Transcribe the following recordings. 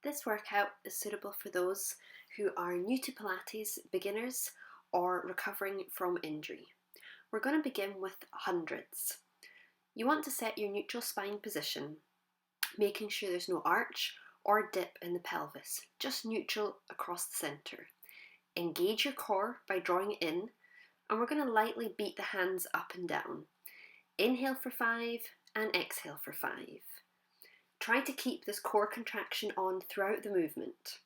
This workout is suitable for those who are new to Pilates, beginners, or recovering from injury. We're going to begin with hundreds. You want to set your neutral spine position, making sure there's no arch or dip in the pelvis, just neutral across the centre. Engage your core by drawing in, and we're going to lightly beat the hands up and down. Inhale for 5 and exhale for 5. Try to keep this core contraction on throughout the movement.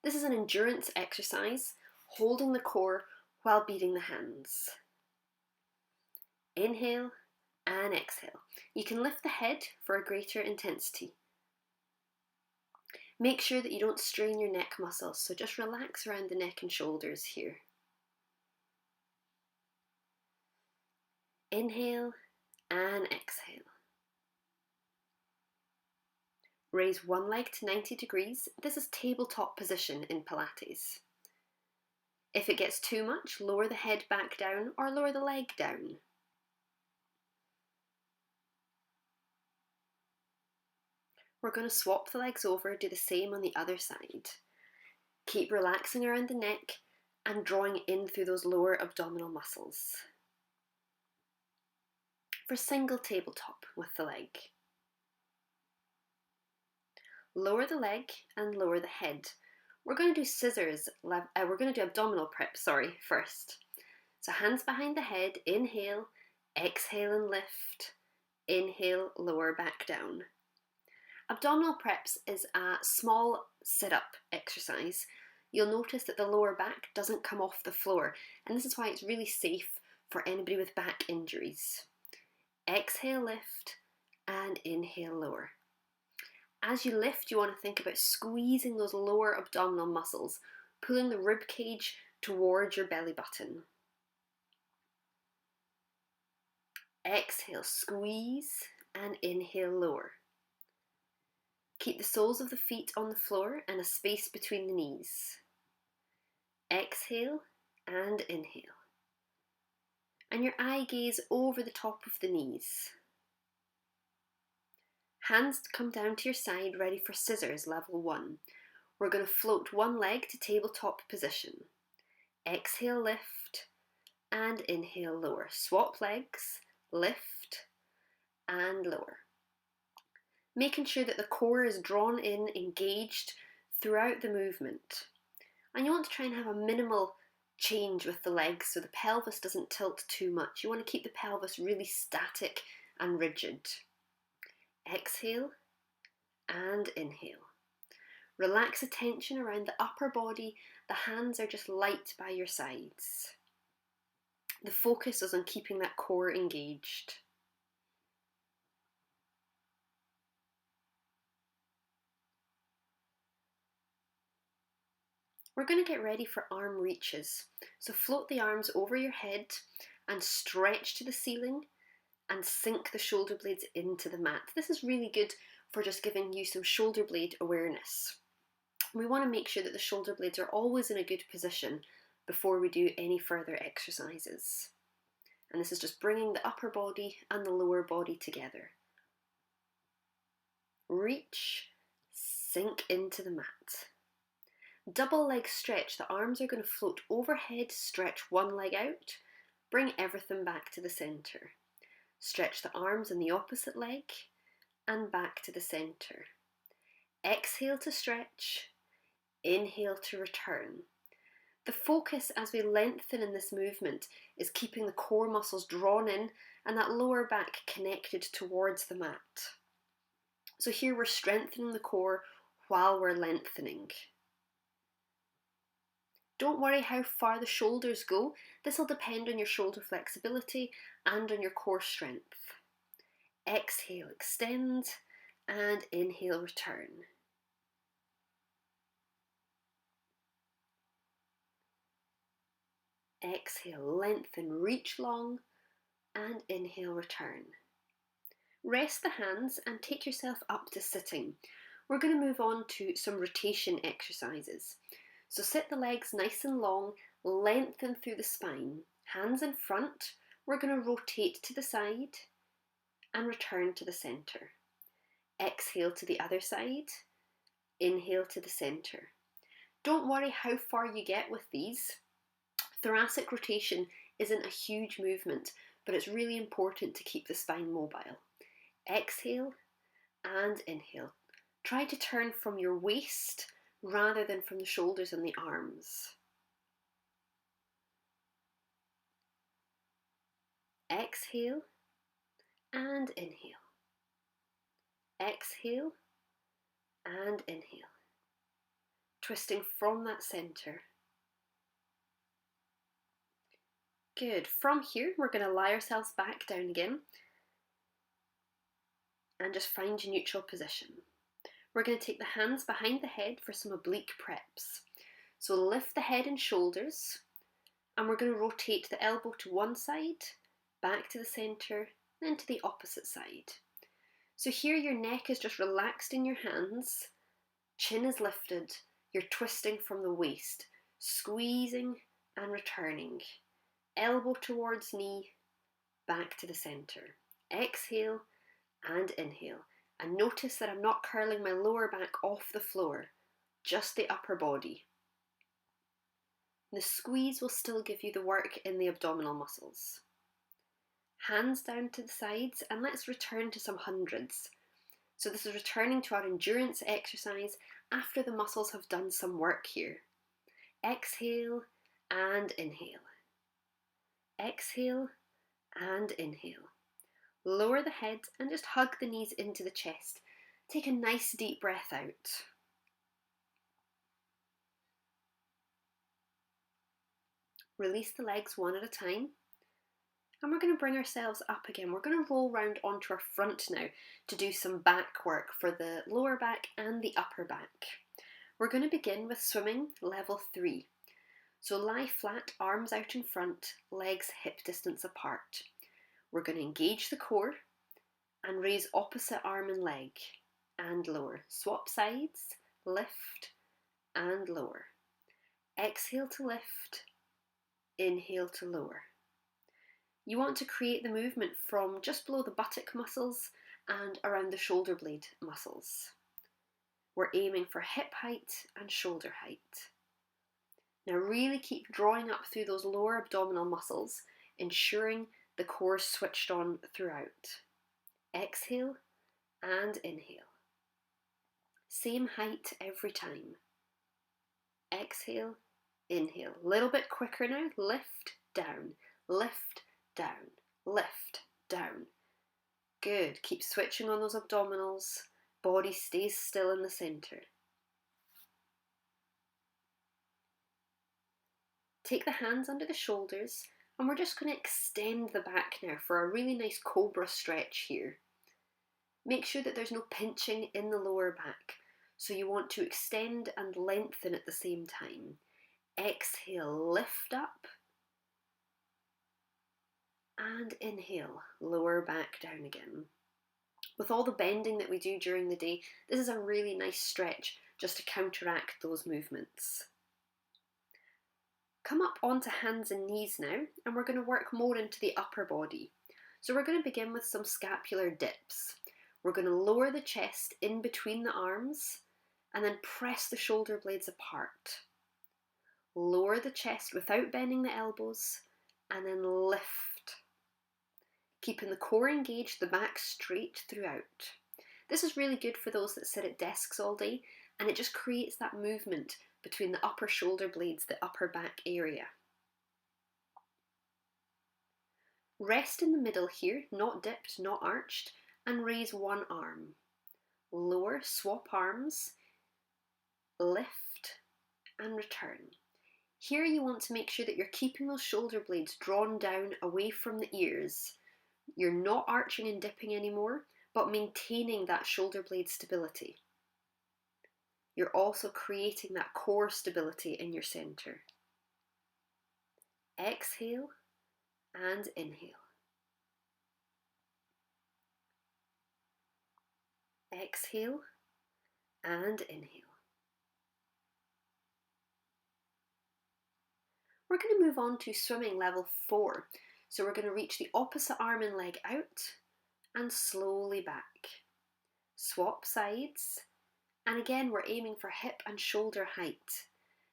This is an endurance exercise, holding the core while beating the hands. Inhale and exhale. You can lift the head for a greater intensity. Make sure that you don't strain your neck muscles, so just relax around the neck and shoulders here. Inhale and exhale. Raise one leg to 90 degrees. This is tabletop position in Pilates. If it gets too much, lower the head back down or lower the leg down. We're going to swap the legs over, do the same on the other side. Keep relaxing around the neck and drawing in through those lower abdominal muscles. For single tabletop with the leg. Lower the leg and lower the head. We're going to do scissors, we're going to do abdominal prep, first. So hands behind the head, inhale, exhale and lift, inhale, lower back down. Abdominal preps is a small sit-up exercise. You'll notice that the lower back doesn't come off the floor, and this is why it's really safe for anybody with back injuries. Exhale, lift, and inhale, lower. As you lift, you want to think about squeezing those lower abdominal muscles, pulling the rib cage towards your belly button. Exhale, squeeze, and inhale, lower. Keep the soles of the feet on the floor and a space between the knees. Exhale and inhale. And your eye gaze over the top of the knees. Hands come down to your side, ready for scissors, level 1. We're going to float one leg to tabletop position. Exhale, lift, and inhale, lower. Swap legs, lift, and lower. Making sure that the core is drawn in, engaged throughout the movement. And you want to try and have a minimal change with the legs so the pelvis doesn't tilt too much. You want to keep the pelvis really static and rigid. Exhale and inhale. Relax the tension around the upper body. The hands are just light by your sides. The focus is on keeping that core engaged. We're going to get ready for arm reaches. So float the arms over your head and stretch to the ceiling and sink the shoulder blades into the mat. This is really good for just giving you some shoulder blade awareness. We want to make sure that the shoulder blades are always in a good position before we do any further exercises. And this is just bringing the upper body and the lower body together. Reach, sink into the mat. Double leg stretch. The arms are going to float overhead, stretch one leg out, bring everything back to the centre. Stretch the arms in the opposite leg and back to the centre. Exhale to stretch, inhale to return. The focus as we lengthen in this movement is keeping the core muscles drawn in and that lower back connected towards the mat. So here we're strengthening the core while we're lengthening. Don't worry how far the shoulders go. This will depend on your shoulder flexibility and on your core strength. Exhale, extend, and inhale, return. Exhale, lengthen, reach long, and inhale, return. Rest the hands and take yourself up to sitting. We're going to move on to some rotation exercises. So sit the legs nice and long, lengthen through the spine. Hands in front, we're going to rotate to the side and return to the centre. Exhale to the other side Inhale to the center. Don't worry how far you get with these. Thoracic rotation isn't a huge movement, but it's really important to keep the spine mobile. Exhale and inhale. Try to turn from your waist rather than from the shoulders and the arms. Exhale and inhale. Exhale and inhale. Twisting from that center. Good. From here, we're going to lie ourselves back down again and just find your neutral position. We're going to take the hands behind the head for some oblique preps. So lift the head and shoulders, and we're going to rotate the elbow to one side, back to the center, then to the opposite side. So here your neck is just relaxed in your hands, chin is lifted, you're twisting from the waist, squeezing and returning. Elbow towards knee, back to the center. Exhale and inhale. And notice that I'm not curling my lower back off the floor, just the upper body. The squeeze will still give you the work in the abdominal muscles. Hands down to the sides, and let's return to some hundreds. So this is returning to our endurance exercise after the muscles have done some work here. Exhale and inhale. Exhale and inhale. Lower the head and just hug the knees into the chest. Take a nice deep breath out. Release the legs one at a time. And we're going to bring ourselves up again. We're going to roll round onto our front now to do some back work for the lower back and the upper back. We're going to begin with swimming level 3. So lie flat, arms out in front, legs hip distance apart. We're going to engage the core and raise opposite arm and leg and lower. Swap sides, lift and lower. Exhale to lift, inhale to lower. You want to create the movement from just below the buttock muscles and around the shoulder blade muscles. We're aiming for hip height and shoulder height. Now really keep drawing up through those lower abdominal muscles, ensuring the core is switched on throughout. Exhale and inhale. Same height every time. Exhale, inhale. A little bit quicker now. Lift, down, lift, down, lift, down. Good. Keep switching on those abdominals. Body stays still in the center. Take the hands under the shoulders and we're just going to extend the back now for a really nice cobra stretch here. Make sure that there's no pinching in the lower back. So you want to extend and lengthen at the same time. Exhale, lift up. And inhale, lower back down again. With all the bending that we do during the day, this is a really nice stretch just to counteract those movements. Come up onto hands and knees now, and we're going to work more into the upper body. So we're going to begin with some scapular dips. We're going to lower the chest in between the arms and then press the shoulder blades apart. Lower the chest without bending the elbows and then lift. Keeping the core engaged, the back straight throughout. This is really good for those that sit at desks all day, and it just creates that movement between the upper shoulder blades, the upper back area. Rest in the middle here, not dipped, not arched, and raise one arm. Lower, swap arms, lift, and return. Here you want to make sure that you're keeping those shoulder blades drawn down away from the ears. You're not arching and dipping anymore, but maintaining that shoulder blade stability. You're also creating that core stability in your center. Exhale and inhale. Exhale and inhale. We're going to move on to swimming level 4. So we're going to reach the opposite arm and leg out and slowly back. Swap sides And again, we're aiming for hip and shoulder height,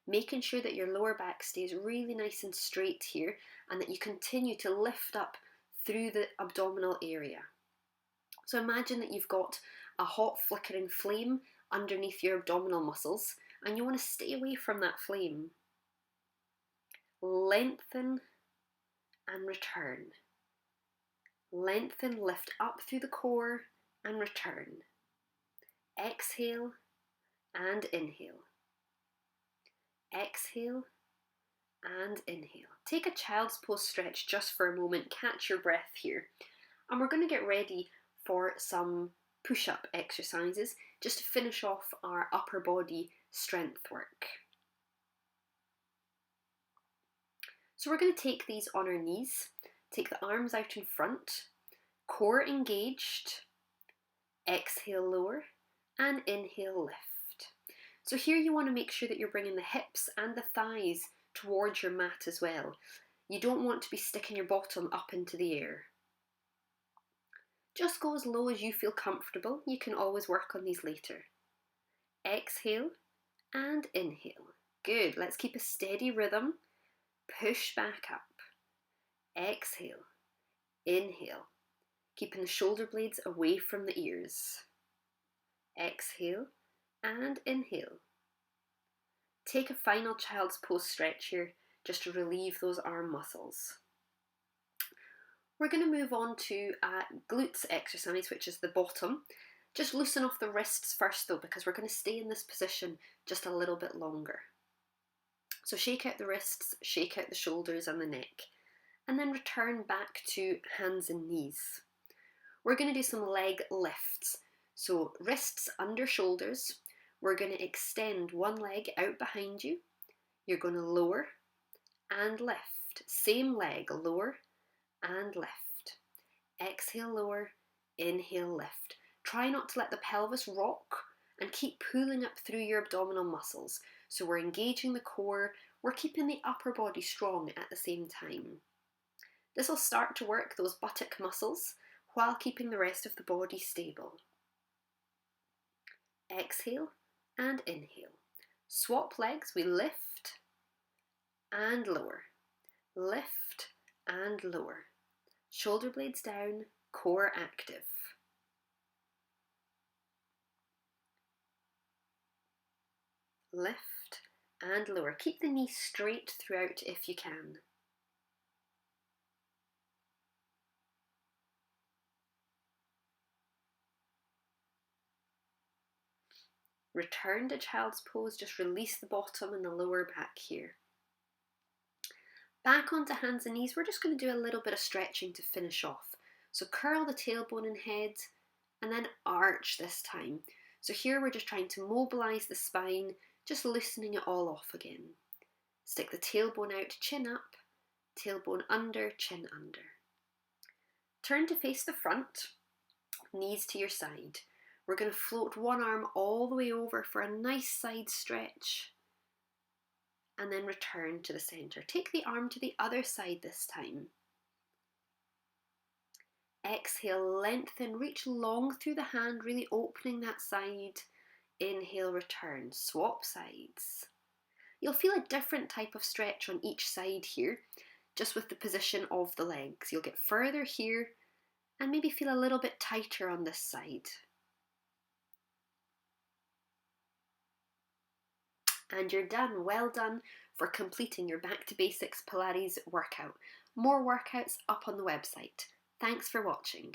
making sure that your lower back stays really nice and straight here and that you continue to lift up through the abdominal area. So imagine that you've got a hot flickering flame underneath your abdominal muscles and you want to stay away from that flame. Lengthen and return. Lengthen, lift up through the core and return. Exhale and inhale. Exhale and inhale. Take a child's pose stretch just for a moment, catch your breath here. And we're going to get ready for some push-up exercises just to finish off our upper body strength work. So we're going to take these on our knees, take the arms out in front, core engaged, exhale lower, and inhale lift. So here you want to make sure that you're bringing the hips and the thighs towards your mat as well. You don't want to be sticking your bottom up into the air. Just go as low as you feel comfortable. You can always work on these later. Exhale and inhale. Good. Let's keep a steady rhythm. Push back up. Exhale. Inhale. Keeping the shoulder blades away from the ears. Exhale and inhale. Take a final child's pose stretch here just to relieve those arm muscles. We're going to move on to a glutes exercise, which is the bottom. Just loosen off the wrists first though, because we're going to stay in this position just a little bit longer. So shake out the wrists, shake out the shoulders and the neck, and then return back to hands and knees. We're going to do some leg lifts. So wrists under shoulders. We're going to extend one leg out behind you. You're going to lower and lift. Same leg, lower and lift. Exhale, lower, inhale, lift. Try not to let the pelvis rock and keep pulling up through your abdominal muscles. So we're engaging the core, we're keeping the upper body strong at the same time. This will start to work those buttock muscles while keeping the rest of the body stable. Exhale and inhale. Swap legs, we lift and lower. Lift and lower. Shoulder blades down, core active. Lift and lower. Keep the knee straight throughout if you can. Return to child's pose, just release the bottom and the lower back here. Back onto hands and knees, we're just going to do a little bit of stretching to finish off. So curl the tailbone and head and then arch this time. So here we're just trying to mobilize the spine, just loosening it all off again. Stick the tailbone out, chin up, tailbone under, chin under. Turn to face the front, knees to your side. We're going to float one arm all the way over for a nice side stretch and then return to the center. Take the arm to the other side this time. Exhale, lengthen, reach long through the hand, really opening that side. Inhale, return, swap sides. You'll feel a different type of stretch on each side here, just with the position of the legs. You'll get further here and maybe feel a little bit tighter on this side. And you're done. Well done for completing your Back to Basics Pilates workout. More workouts up on the website. Thanks for watching.